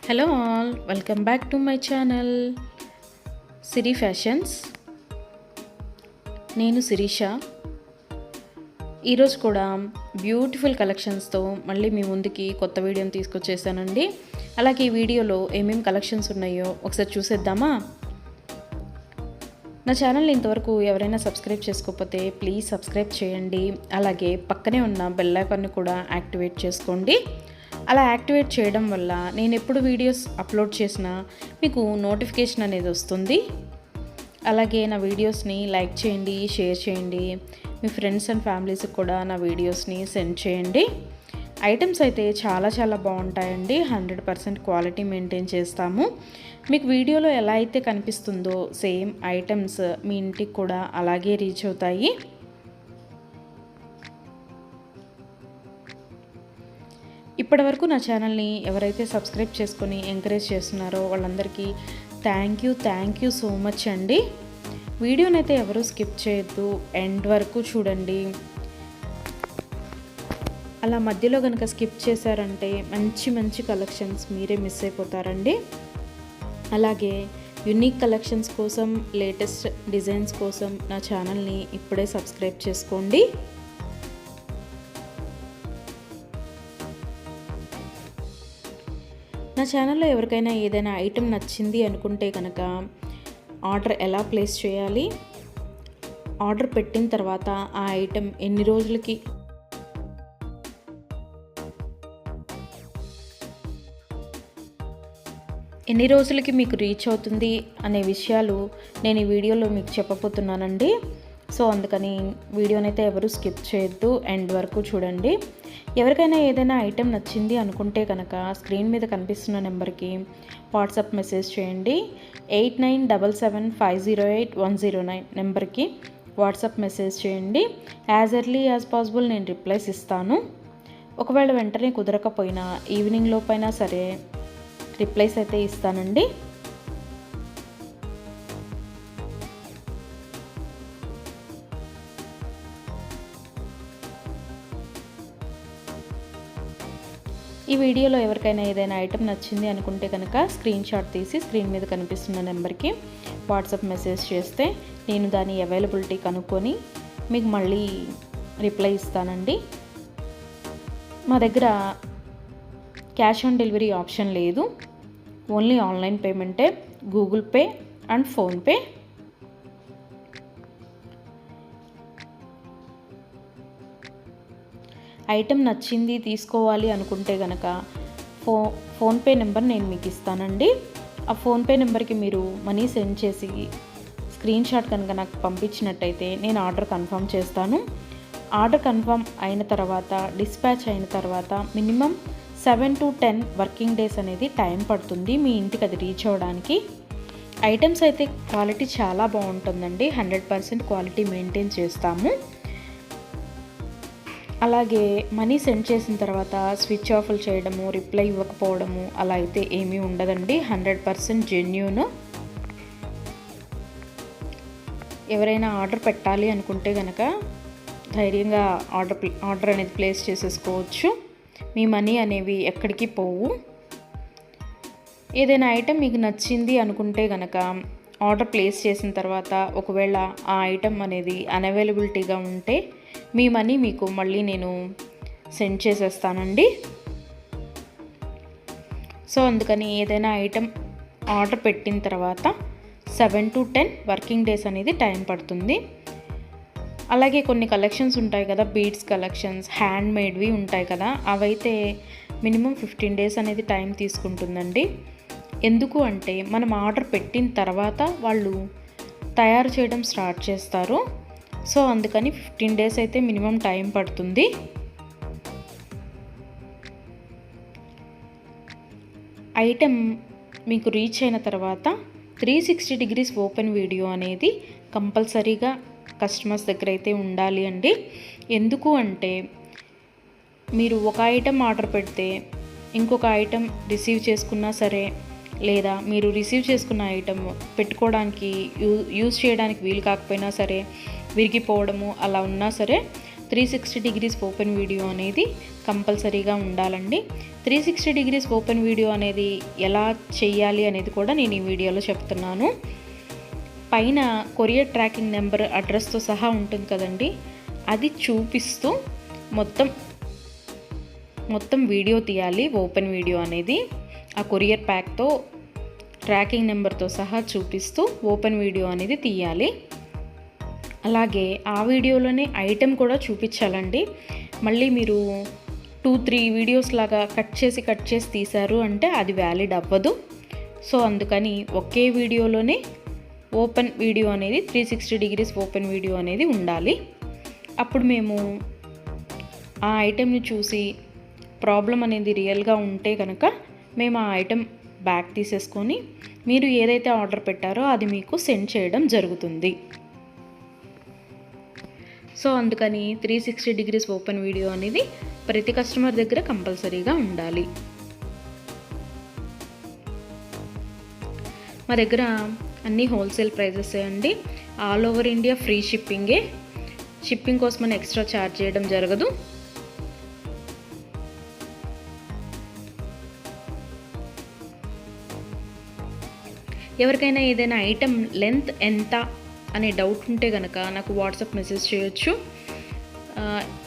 Hello all, welcome back to my channel Siri fashions. నేను శిరీష. ఈరోజు కూడా బ్యూటిఫుల్ కలెక్షన్స్తో మళ్ళీ మీ ముందుకి కొత్త వీడియోని తీసుకొచ్చేసానండి. అలాగే ఈ వీడియోలో ఏమేమి కలెక్షన్స్ ఉన్నాయో ఒకసారి చూసేద్దామా? నా ఛానల్ని ఇంతవరకు ఎవరైనా సబ్స్క్రైబ్ చేసుకోకపోతే ప్లీజ్ సబ్స్క్రైబ్ చేయండి. అలాగే పక్కనే ఉన్న బెల్ ఐకాన్ని కూడా యాక్టివేట్ చేసుకోండి. అలా యాక్టివేట్ చేయడం వల్ల నేను ఎప్పుడు వీడియోస్ అప్లోడ్ చేసినా మీకు నోటిఫికేషన్ అనేది వస్తుంది. అలాగే నా వీడియోస్ని లైక్ చేయండి, షేర్ చేయండి. మీ ఫ్రెండ్స్ అండ్ ఫ్యామిలీస్కి కూడా నా వీడియోస్ని సెండ్ చేయండి. ఐటమ్స్ అయితే చాలా బాగుంటాయండి. 100% క్వాలిటీ మెయింటైన్ చేస్తాము. మీకు వీడియోలో ఎలా అయితే కనిపిస్తుందో సేమ్ ఐటమ్స్ మీ ఇంటికి కూడా అలాగే రీచ్ అవుతాయి. ఇప్పటివరకు నా ఛానల్ని ఎవరైతే సబ్స్క్రైబ్ చేసుకొని ఎంకరేజ్ చేస్తున్నారో వాళ్ళందరికీ థ్యాంక్ యూ సో మచ్ అండి. వీడియోనైతే ఎవరు స్కిప్ చేయొద్దు, ఎండ్ వరకు చూడండి. అలా మధ్యలో కనుక స్కిప్ చేశారంటే మంచి కలెక్షన్స్ మీరే మిస్ అయిపోతారండి. అలాగే యూనిక్ కలెక్షన్స్ కోసం, లేటెస్ట్ డిజైన్స్ కోసం నా ఛానల్ని ఇప్పుడే సబ్స్క్రైబ్ చేసుకోండి. నా ఛానల్లో ఎవరికైనా ఏదైనా ఐటెం నచ్చింది అనుకుంటే కనుక ఆర్డర్ ఎలా ప్లేస్ చేయాలి, ఆర్డర్ పెట్టిన తర్వాత ఆ ఐటెం ఎన్ని రోజులకి మీకు రీచ్ అవుతుంది అనే విషయాలు నేను ఈ వీడియోలో మీకు చెప్పబోతున్నానండి. సో అందుకని వీడియోనైతే ఎవరు స్కిప్ చేయొద్దు, ఎండ్ వరకు చూడండి. ఎవరికైనా ఏదైనా ఐటెం నచ్చింది అనుకుంటే కనుక స్క్రీన్ మీద కనిపిస్తున్న నెంబర్కి వాట్సాప్ మెసేజ్ చేయండి. 8977508109 నెంబర్కి వాట్సాప్ మెసేజ్ చేయండి. యాజ్ ఎర్లీ యాజ్ పాసిబుల్ నేను రిప్లైస్ ఇస్తాను. ఒకవేళ వెంటనే కుదరకపోయినా ఈవినింగ్ లోపైనా సరే రిప్లైస్ అయితే ఇస్తానండి. ఈ వీడియోలో ఎవరికైనా ఏదైనా ఐటెం నచ్చింది అనుకుంటే కనుక స్క్రీన్ షాట్ తీసి స్క్రీన్ మీద కనిపిస్తున్న నెంబర్కి వాట్సాప్ మెసేజ్ చేస్తే నేను దాని అవైలబిలిటీ కనుక్కొని మీకు మళ్ళీ రిప్లై ఇస్తానండి. మా దగ్గర క్యాష్ ఆన్ డెలివరీ ఆప్షన్ లేదు, ఓన్లీ ఆన్లైన్ పేమెంటే, Google Pay and PhonePe. Item నచ్చింది తీసుకోవాలి అనుకుంటే కనుక ఫోన్పే నెంబర్ నేను మీకు ఇస్తానండి. ఆ ఫోన్పే నెంబర్కి మీరు మనీ సెండ్ చేసి స్క్రీన్ షాట్ కనుక నాకు పంపించినట్టయితే నేను ఆర్డర్ కన్ఫర్మ్ చేస్తాను. ఆర్డర్ కన్ఫర్మ్ అయిన తర్వాత, డిస్పాచ్ అయిన తర్వాత మినిమం 7 to 10 వర్కింగ్ డేస్ అనేది టైం పడుతుంది మీ ఇంటికి అది రీచ్ అవ్వడానికి. ఐటమ్స్ అయితే క్వాలిటీ చాలా బాగుంటుందండి. 100% క్వాలిటీ మెయింటైన్ చేస్తాము. అలాగే మనీ సెండ్ చేసిన తర్వాత స్విచ్ ఆఫ్లు చేయడము, రిప్లై ఇవ్వకపోవడము అలా అయితే ఏమీ ఉండదండి. 100% జెన్యూన్. ఎవరైనా ఆర్డర్ పెట్టాలి అనుకుంటే కనుక ధైర్యంగా ఆర్డర్ అనేది ప్లేస్ చేసేసుకోవచ్చు. మీ మనీ అనేవి ఎక్కడికి పోవు. ఏదైనా ఐటెం మీకు నచ్చింది అనుకుంటే కనుక ఆర్డర్ ప్లేస్ చేసిన తర్వాత ఒకవేళ ఆ ఐటెం అనేది అన్అవైలబిలిటీగా ఉంటే మీ మనీ మీకు మళ్ళీ నేను సెండ్ చేసేస్తానండి. సో అందుకని ఏదైనా ఐటెం ఆర్డర్ పెట్టిన తర్వాత 7 to 10 వర్కింగ్ డేస్ అనేది టైం పడుతుంది. అలాగే కొన్ని కలెక్షన్స్ ఉంటాయి కదా, బీడ్స్ కలెక్షన్స్, హ్యాండ్ మేడ్వి ఉంటాయి కదా, అవైతే మినిమం 15 డేస్ అనేది టైం తీసుకుంటుందండి. ఎందుకు అంటే మనం ఆర్డర్ పెట్టిన తర్వాత వాళ్ళు తయారు చేయడం స్టార్ట్ చేస్తారు. సో అందుకని 15 డేస్ అయితే మినిమం టైం పడుతుంది. ఐటెం మీకు రీచ్ అయిన తర్వాత 360 degrees ఓపెన్ వీడియో అనేది కంపల్సరీగా కస్టమర్స్ దగ్గర అయితే ఉండాలి అండి. ఎందుకు అంటే మీరు ఒక ఐటెం ఆర్డర్ పెడితే ఇంకొక ఐటెం రిసీవ్ చేసుకున్నా సరే, లేదా మీరు రిసీవ్ చేసుకున్న ఐటమ్ పెట్టుకోవడానికి యూజ్ చేయడానికి వీలు కాకపోయినా సరే, విరిగిపోవడము అలా ఉన్నా సరే 360 డిగ్రీస్ ఓపెన్ వీడియో అనేది కంపల్సరీగా ఉండాలండి. 360 డిగ్రీస్ ఓపెన్ వీడియో అనేది ఎలా చేయాలి అనేది కూడా నేను ఈ వీడియోలో చెప్తున్నాను. పైన కొరియర్ ట్రాకింగ్ నెంబర్ అడ్రస్తో సహా ఉంటుంది కదండి, అది చూపిస్తూ మొత్తం వీడియో తీయాలి. ఓపెన్ వీడియో అనేది ఆ కొరియర్ ప్యాక్తో ట్రాకింగ్ నెంబర్తో సహా చూపిస్తూ ఓపెన్ వీడియో అనేది తీయాలి. అలాగే ఆ వీడియోలోనే ఐటెం కూడా చూపించాలండి. మళ్ళీ మీరు 2-3 వీడియోస్ లాగా కట్ చేసి తీశారు అంటే అది వ్యాలిడ్ అవ్వదు. సో అందుకని ఒకే వీడియోలోనే ఓపెన్ వీడియో అనేది 360 డిగ్రీస్ ఓపెన్ వీడియో అనేది ఉండాలి. అప్పుడు మేము ఆ ఐటెంని చూసి ప్రాబ్లం అనేది రియల్గా ఉంటే కనుక మేము ఆ ఐటెం బ్యాక్ తీసేసుకొని మీరు ఏదైతే ఆర్డర్ పెట్టారో అది మీకు సెండ్ చేయడం జరుగుతుంది. సో అందుకని 360 డిగ్రీస్ ఓపెన్ వీడియో అనేది ప్రతి కస్టమర్ దగ్గర కంపల్సరీగా ఉండాలి. మా దగ్గర అన్నీ హోల్సేల్ ప్రైజెస్ అండి. ఆల్ ఓవర్ ఇండియా ఫ్రీ షిప్పింగే. షిప్పింగ్ కోసం మనం ఎక్స్ట్రా ఛార్జ్ చేయడం జరగదు. ఎవరికైనా ఏదైనా ఐటెం లెంత్ ఎంత అనే డౌట్ ఉంటే కనుక నాకు వాట్సాప్ మెసేజ్ చేయొచ్చు.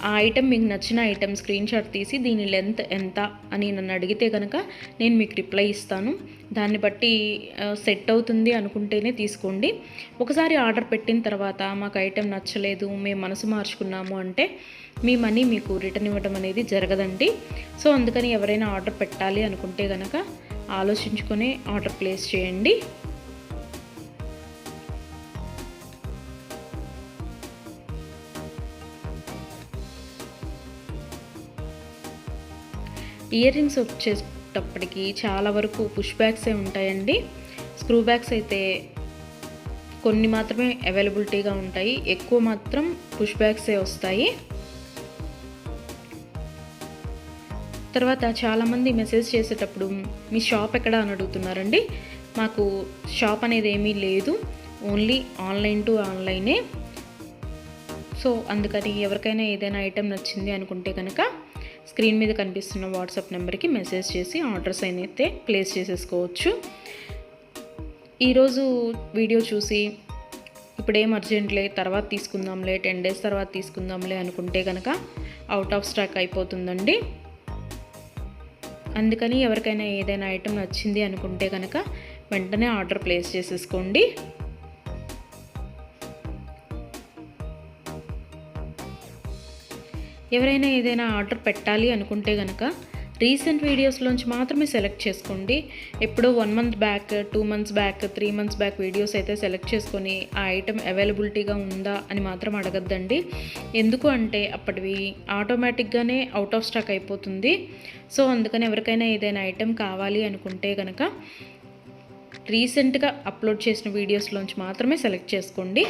ఆ ఐటెం మీకు నచ్చిన ఐటెం స్క్రీన్ షాట్ తీసి దీని లెంత్ ఎంత అని నన్ను అడిగితే కనుక నేను మీకు రిప్లై ఇస్తాను. దాన్ని బట్టి సెట్ అవుతుంది అనుకుంటేనే తీసుకోండి. ఒకసారి ఆర్డర్ పెట్టిన తర్వాత మాకు ఐటెం నచ్చలేదు, మేము మనసు మార్చుకున్నాము అంటే మీ మనీ మీకు రిటర్న్ ఇవ్వడం అనేది జరగదండి. సో అందుకని ఎవరైనా ఆర్డర్ పెట్టాలి అనుకుంటే కనుక ఆలోచించుకొని ఆర్డర్ ప్లేస్ చేయండి. ఇయర్ రింగ్స్ వచ్చేటప్పటికి చాలా వరకు పుష్ బ్యాగ్సే ఉంటాయండి. స్క్రూ బ్యాగ్స్ అయితే కొన్ని మాత్రమే అవైలబిలిటీగా ఉంటాయి, ఎక్కువ మాత్రం పుష్ బ్యాగ్సే వస్తాయి. తర్వాత చాలామంది మెసేజ్ చేసేటప్పుడు మీ షాప్ ఎక్కడ అని అడుగుతున్నారండి. మాకు షాప్ అనేది ఏమీ లేదు, ఓన్లీ ఆన్లైన్ టు ఆన్లైనే. సో అందుకని ఎవరికైనా ఏదైనా ఐటెం నచ్చింది అనుకుంటే కనుక స్క్రీన్ మీద కనిపిస్తున్న వాట్సాప్ నెంబర్కి మెసేజ్ చేసి ఆర్డర్స్ అయితే ప్లేస్ చేసేసుకోవచ్చు. ఈరోజు వీడియో చూసి ఇప్పుడేం అర్జెంట్లే తర్వాత తీసుకుందాంలే, 10 days తర్వాత తీసుకుందాంలే అనుకుంటే కనుక అవుట్ ఆఫ్ స్టాక్ అయిపోతుందండి. అందుకని ఎవరికైనా ఏదైనా ఐటెం నచ్చింది అనుకుంటే కనుక వెంటనే ఆర్డర్ ప్లేస్ చేసేసుకోండి. ఎవరైనా ఏదైనా ఆర్డర్ పెట్టాలి అనుకుంటే కనుక రీసెంట్ వీడియోస్లోంచి మాత్రమే సెలెక్ట్ చేసుకోండి. ఎప్పుడో 1 month back, 2 months back, 3 months back videos అయితే సెలెక్ట్ చేసుకొని ఆ ఐటెం అవైలబిలిటీగా ఉందా అని మాత్రం అడగద్దండి. ఎందుకు అంటే అప్పటివి ఆటోమేటిక్గానే అవుట్ ఆఫ్ స్టాక్ అయిపోతుంది. సో అందుకని ఎవరికైనా ఏదైనా ఐటెం కావాలి అనుకుంటే కనుక రీసెంట్గా అప్లోడ్ చేసిన వీడియోస్లోంచి మాత్రమే సెలెక్ట్ చేసుకోండి.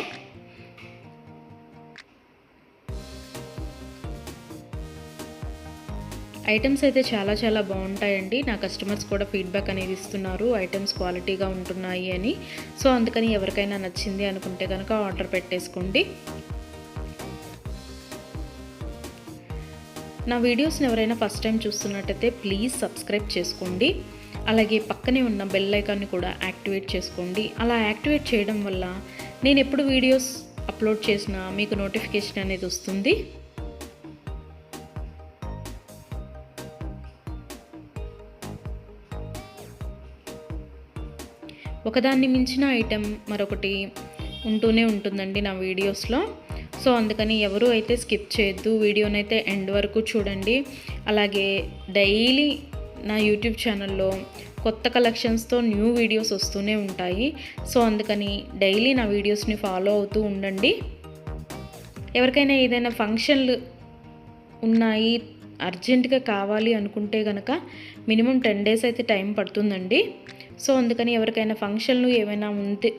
ఐటమ్స్ అయితే చాలా బాగుంటాయండి. నా కస్టమర్స్ కూడా ఫీడ్బ్యాక్ అనేది ఇస్తున్నారు, ఐటమ్స్ క్వాలిటీగా ఉంటున్నాయి అని. సో అందుకని ఎవరికైనా నచ్చింది అనుకుంటే కనుక ఆర్డర్ పెట్టేసుకోండి. నా వీడియోస్ని ఎవరైనా ఫస్ట్ టైం చూస్తున్నట్టయితే ప్లీజ్ సబ్స్క్రైబ్ చేసుకోండి. అలాగే పక్కనే ఉన్న బెల్ ఐకాన్ని కూడా యాక్టివేట్ చేసుకోండి. అలా యాక్టివేట్ చేయడం వల్ల నేను ఎప్పుడు వీడియోస్ అప్లోడ్ చేసినా మీకు నోటిఫికేషన్ అనేది వస్తుంది. ఒకదాన్ని మించిన ఐటెం మరొకటి ఉంటూనే ఉంటుందండి నా వీడియోస్లో. సో అందుకని ఎవరు అయితే స్కిప్ చేయొద్దు, వీడియోనైతే ఎండ్ వరకు చూడండి. అలాగే డైలీ నా యూట్యూబ్ ఛానల్లో కొత్త కలెక్షన్స్తో న్యూ వీడియోస్ వస్తూనే ఉంటాయి. సో అందుకని డైలీ నా వీడియోస్ని ఫాలో అవుతూ ఉండండి. ఎవరికైనా ఏదైనా ఫంక్షన్లు ఉన్నాయి, అర్జెంటుగా కావాలి అనుకుంటే కనుక మినిమం 10 days అయితే టైం పడుతుందండి. సో అందుకని ఎవరికైనా ఫంక్షన్లు ఏమైనా ఉంటే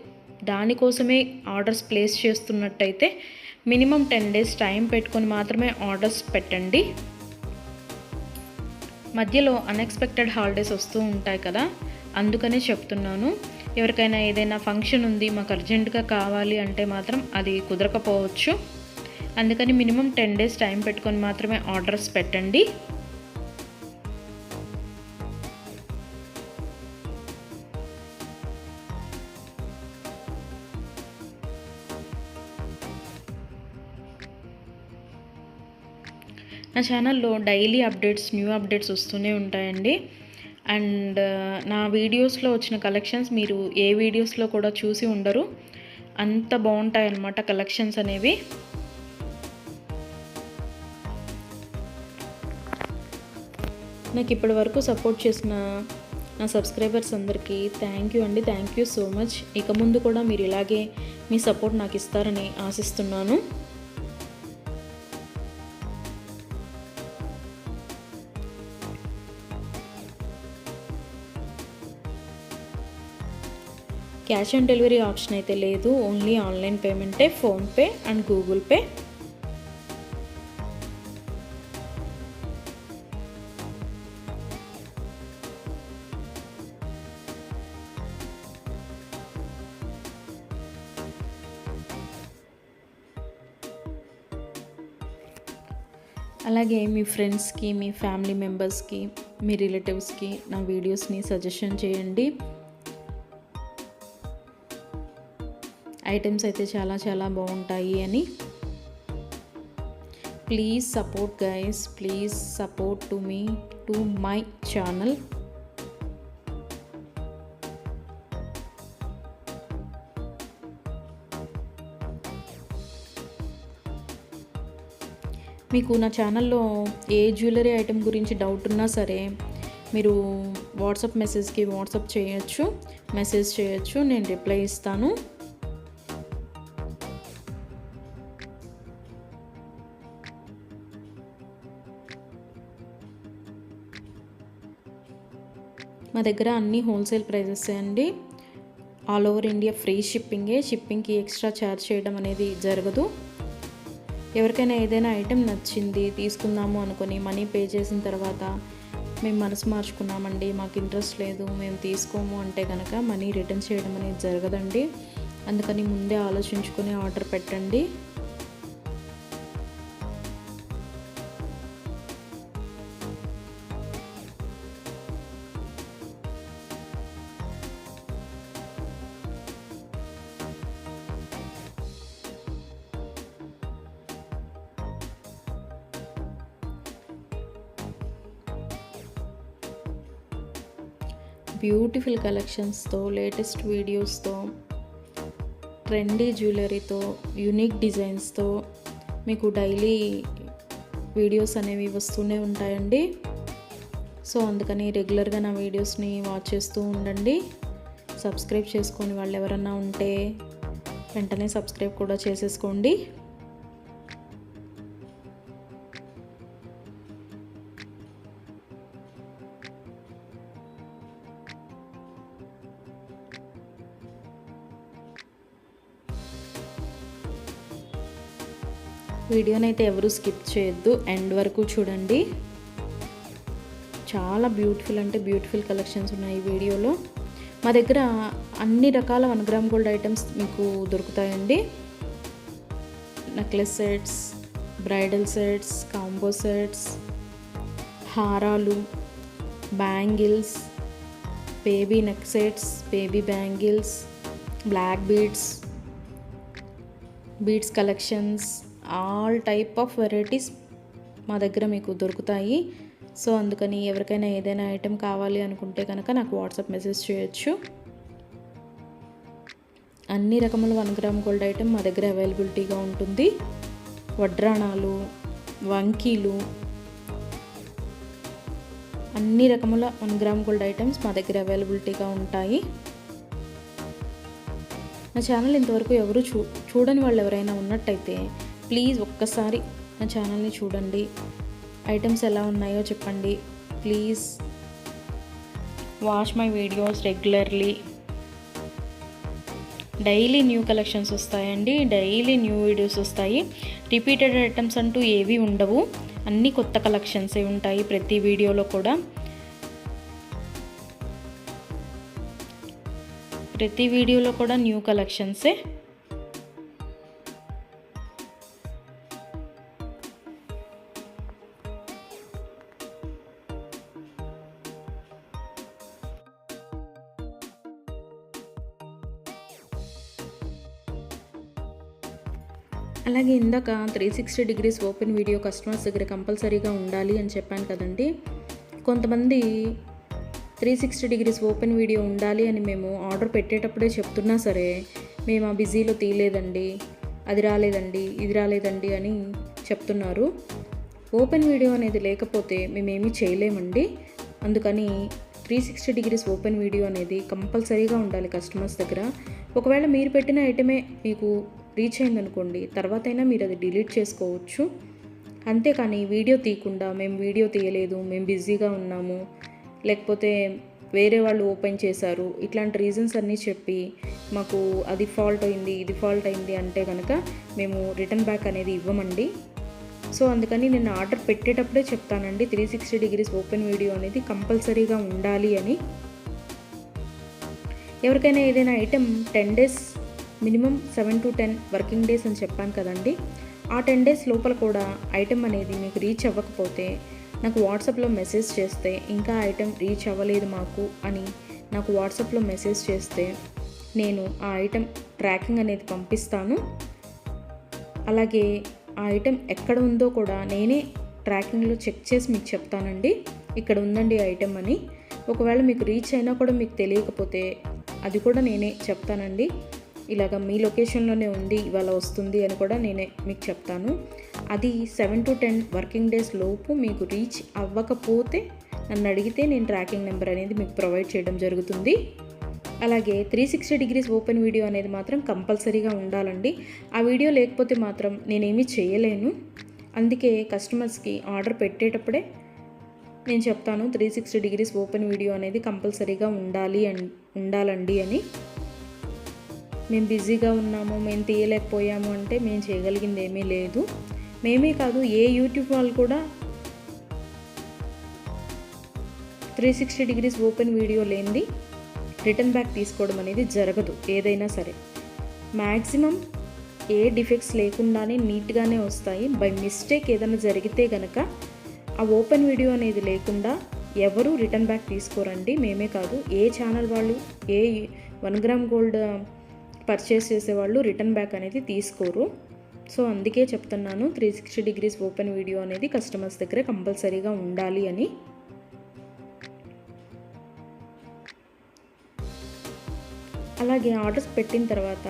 దానికోసమే ఆర్డర్స్ ప్లేస్ చేస్తున్నట్టయితే మినిమం 10 days టైం పెట్టుకొని మాత్రమే ఆర్డర్స్ పెట్టండి. మధ్యలో అన్ఎక్స్పెక్టెడ్ హాలిడేస్ వస్తూ ఉంటాయి కదా, అందుకనే చెప్తున్నాను. ఎవరికైనా ఏదైనా ఫంక్షన్ ఉంది మాకు అర్జెంటుగా కావాలి అంటే మాత్రం అది కుదరకపోవచ్చు. అందుకని మినిమం 10 డేస్ టైం పెట్టుకొని మాత్రమే ఆర్డర్స్ పెట్టండి. నా ఛానల్లో డైలీ అప్డేట్స్, న్యూ అప్డేట్స్ వస్తూనే ఉంటాయండి. అండ్ నా వీడియోస్లో వచ్చిన కలెక్షన్స్ మీరు ఏ వీడియోస్లో కూడా చూసి ఉండరు, అంత బాగుంటాయి అన్నమాట కలెక్షన్స్ అనేవి. నాకు ఇప్పటి వరకు సపోర్ట్ చేసిన నా సబ్స్క్రైబర్స్ అందరికీ థ్యాంక్ యూ అండి. Thank you so much. ఇక ముందు కూడా మీరు ఇలాగే మీ సపోర్ట్ నాకు ఇస్తారని ఆశిస్తున్నాను. క్యాష్ ఆన్ డెలివరీ ఆప్షన్ అయితే లేదు, ఓన్లీ ఆన్లైన్ పేమెంటే, ఫోన్పే అండ్ గూగుల్ పే. అలాగే మీ ఫ్రెండ్స్కి, మీ ఫ్యామిలీ మెంబర్స్కి, మీ రిలేటివ్స్కి నా వీడియోస్ని సజెషన్ చేయండి. ఐటమ్స్ అయితే చాలా చాలా బాగుంటాయి అని. Please support guys, please support to me, to my channel. మీకు నా ఛానల్లో ఏ జ్యువెలరీ ఐటెం గురించి డౌట్ ఉన్నా సరే మీరు వాట్సాప్ మెసేజ్కి వాట్సాప్ చేయొచ్చు, మెసేజ్ చేయొచ్చు, నేను రిప్లై ఇస్తాను. మా దగ్గర అన్నీ హోల్సేల్ ప్రైజెస్ అండి. ఆల్ ఓవర్ ఇండియా ఫ్రీ షిప్పింగే. షిప్పింగ్కి ఎక్స్ట్రా ఛార్జ్ చేయడం అనేది జరగదు. ఎవరికైనా ఏదైనా ఐటెం నచ్చింది తీసుకుందాము అనుకొని మనీ పే చేసిన తర్వాత మేము మనసు మార్చుకున్నామండి, మాకు ఇంట్రెస్ట్ లేదు, మేము తీసుకోము అంటే కనుక మనీ రిటర్న్ చేయడం అనేది జరగదండి. అందుకని ముందే ఆలోచించుకొని ఆర్డర్ పెట్టండి. బ్యూటిఫుల్ కలెక్షన్స్తో, లేటెస్ట్ వీడియోస్తో, ట్రెండీ జ్యువెలరీతో, యూనిక్ డిజైన్స్తో మీకు డైలీ వీడియోస్ అనేవి వస్తూనే ఉంటాయండి. సో అందుకని రెగ్యులర్గా నా వీడియోస్ని వాచ్ చేస్తూ ఉండండి. సబ్స్క్రైబ్ చేసుకొని వాళ్ళు ఎవరన్నా ఉంటే వెంటనే సబ్స్క్రైబ్ కూడా చేసేసుకోండి. వీడియోనైతే ఎవరు స్కిప్ చేయొద్దు, ఎండ్ వరకు చూడండి. చాలా బ్యూటిఫుల్ అంటే బ్యూటిఫుల్ కలెక్షన్స్ ఉన్నాయి ఈ వీడియోలో. మా దగ్గర అన్ని రకాల 1 గ్రామ్ గోల్డ్ ఐటమ్స్ మీకు దొరుకుతాయండి. Necklace sets, bridal sets, combo sets, హారాలు, bangles, baby neck sets, baby bangles, black beads, beads collections, all type of varieties మా దగ్గర మీకు దొరుకుతాయి. సో అందుకని ఎవరికైనా ఏదైనా ఐటెం కావాలి అనుకుంటే కనుక నాకు వాట్సాప్ మెసేజ్ చేయొచ్చు. అన్ని రకముల 1 గ్రామ్ గోల్డ్ ఐటెం మా దగ్గర అవైలబిలిటీగా ఉంటుంది. వడ్రాణాలు, వంకీలు, అన్ని రకముల 1 గ్రామ్ గోల్డ్ ఐటమ్స్ మా దగ్గర అవైలబిలిటీగా ఉంటాయి. నా ఛానల్ ఇంతవరకు ఎవరు చూడని వాళ్ళు ఎవరైనా ఉన్నట్టయితే ప్లీజ్ ఒక్కసారి నా ఛానల్ని చూడండి. ఐటమ్స్ ఎలా ఉన్నాయో చెప్పండి. Please watch my videos regularly. Daily new collections వస్తాయండి, డైలీ న్యూ వీడియోస్ వస్తాయి. రిపీటెడ్ ఐటమ్స్ అంటూ ఏవి ఉండవు, అన్నీ కొత్త కలెక్షన్సే ఉంటాయి ప్రతి వీడియోలో కూడా. ప్రతి వీడియోలో కూడా న్యూ కలెక్షన్సే. అలాగే ఇందాక 360 డిగ్రీస్ ఓపెన్ వీడియో కస్టమర్స్ దగ్గర కంపల్సరీగా ఉండాలి అని చెప్పాను కదండి. కొంతమంది 360 డిగ్రీస్ ఓపెన్ వీడియో ఉండాలి అని మేము ఆర్డర్ పెట్టేటప్పుడే చెప్తున్నా సరే, మేము ఆ బిజీలో తీయలేదండి, అది రాలేదండి, ఇది రాలేదండి అని చెప్తున్నారు. ఓపెన్ వీడియో అనేది లేకపోతే మేమేమీ చేయలేమండి. అందుకని 360 డిగ్రీస్ ఓపెన్ వీడియో అనేది కంపల్సరీగా ఉండాలి కస్టమర్స్ దగ్గర. ఒకవేళ మీరు పెట్టిన ఐటమే మీకు రీచ్ అయిందనుకోండి, తర్వాత అయినా మీరు అది డిలీట్ చేసుకోవచ్చు. అంతేకాని వీడియో తీయకుండా మేము వీడియో తీయలేదు, మేము బిజీగా ఉన్నాము, లేకపోతే వేరే వాళ్ళు ఓపెన్ చేశారు, ఇట్లాంటి రీజన్స్ అన్నీ చెప్పి మాకు అది ఫాల్ట్ అయింది, ఇది ఫాల్ట్ అయింది అంటే కనుక మేము రిటర్న్ బ్యాక్ అనేది ఇవ్వమండి. సో అందుకని నేను ఆర్డర్ పెట్టేటప్పుడే చెప్తానండి 360 డిగ్రీస్ ఓపెన్ వీడియో అనేది కంపల్సరీగా ఉండాలి అని. ఎవరికైనా ఏదైనా item 10 days minimum 7 to 10 working days అని చెప్పాను కదండి. ఆ 10 డేస్ లోపల కూడా ఐటెం అనేది మీకు రీచ్ అవ్వకపోతే నాకు వాట్సాప్లో మెసేజ్ చేస్తే, ఇంకా ఐటెం రీచ్ అవ్వలేదు మాకు అని నాకు వాట్సాప్లో మెసేజ్ చేస్తే నేను ఆ ఐటెం ట్రాకింగ్ అనేది పంపిస్తాను. అలాగే ఆ ఐటెం ఎక్కడ ఉందో కూడా నేనే ట్రాకింగ్లో చెక్ చేసి మీకు చెప్తానండి, ఇక్కడ ఉందండి ఐటెం అని. ఒకవేళ మీకు రీచ్ అయినా కూడా మీకు తెలియకపోతే అది కూడా నేనే చెప్తానండి. ఇలాగ మీ లొకేషన్లోనే ఉంది, ఇవాళ వస్తుంది అని కూడా నేనే మీకు చెప్తాను. అది 7 to 10 వర్కింగ్ డేస్ లోపు మీకు రీచ్ అవ్వకపోతే నన్ను అడిగితే నేను ట్రాకింగ్ నెంబర్ అనేది మీకు ప్రొవైడ్ చేయడం జరుగుతుంది. అలాగే 360 డిగ్రీస్ ఓపెన్ వీడియో అనేది మాత్రం కంపల్సరీగా ఉండాలండి. ఆ వీడియో లేకపోతే మాత్రం నేనేమీ చేయలేను. అందుకే కస్టమర్స్కి ఆర్డర్ పెట్టేటప్పుడే నేను చెప్తాను 360 డిగ్రీస్ ఓపెన్ వీడియో అనేది కంపల్సరీగా ఉండాలండి అని. మేము బిజీగా ఉన్నాము, మేము తీయలేకపోయాము అంటే మేము చేయగలిగింది ఏమీ లేదు. మేమే కాదు, ఏ యూట్యూబ్ వాళ్ళు కూడా 360 డిగ్రీస్ ఓపెన్ వీడియో లేనిది రిటర్న్ బ్యాక్ తీసుకోవడం అనేది జరగదు. ఏదైనా సరే మ్యాక్సిమం ఏ డిఫెక్ట్స్ లేకుండానే నీట్గానే వస్తాయి. బై మిస్టేక్ ఏదైనా జరిగితే కనుక ఆ ఓపెన్ వీడియో అనేది లేకుండా ఎవరు రిటర్న్ బ్యాక్ తీసుకోరండి. మేమే కాదు, ఏ ఛానల్ వాళ్ళు, ఏ 1 గ్రామ్ గోల్డ్ పర్చేస్ చేసేవాళ్ళు రిటర్న్ బ్యాక్ అనేది తీసుకోరు. సో అందుకే చెప్తున్నాను 360 డిగ్రీస్ ఓపెన్ వీడియో అనేది కస్టమర్స్ దగ్గర కంపల్సరీగా ఉండాలి అని. అలాగే ఆర్డర్స్ పెట్టిన తర్వాత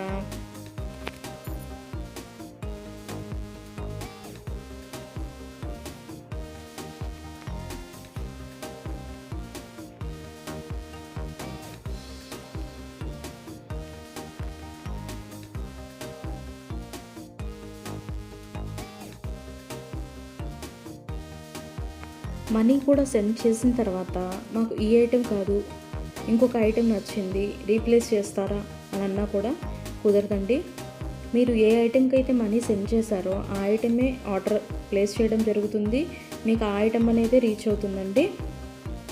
మనీ కూడా సెండ్ చేసిన తర్వాత మాకు ఈ ఐటెం కాదు, ఇంకొక ఐటెం నచ్చింది, రీప్లేస్ చేస్తారా అని అన్నా కూడా కుదరదండి. మీరు ఏ ఐటెంకి అయితే మనీ సెండ్ చేశారో ఆ ఐటమే ఆర్డర్ ప్లేస్ చేయడం జరుగుతుంది. మీకు ఆ ఐటెం అనేది రీచ్ అవుతుందండి.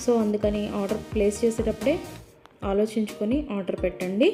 సో అందుకని ఆర్డర్ ప్లేస్ చేసేటప్పుడే ఆలోచించుకొని ఆర్డర్ పెట్టండి.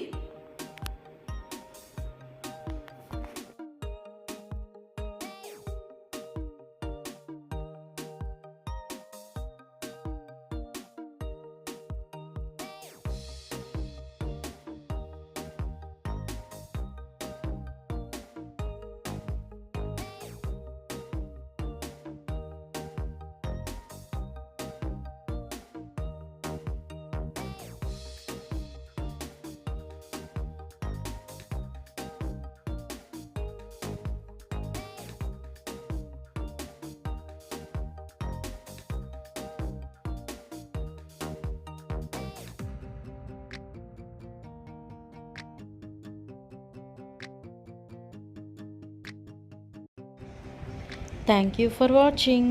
Thank you for watching.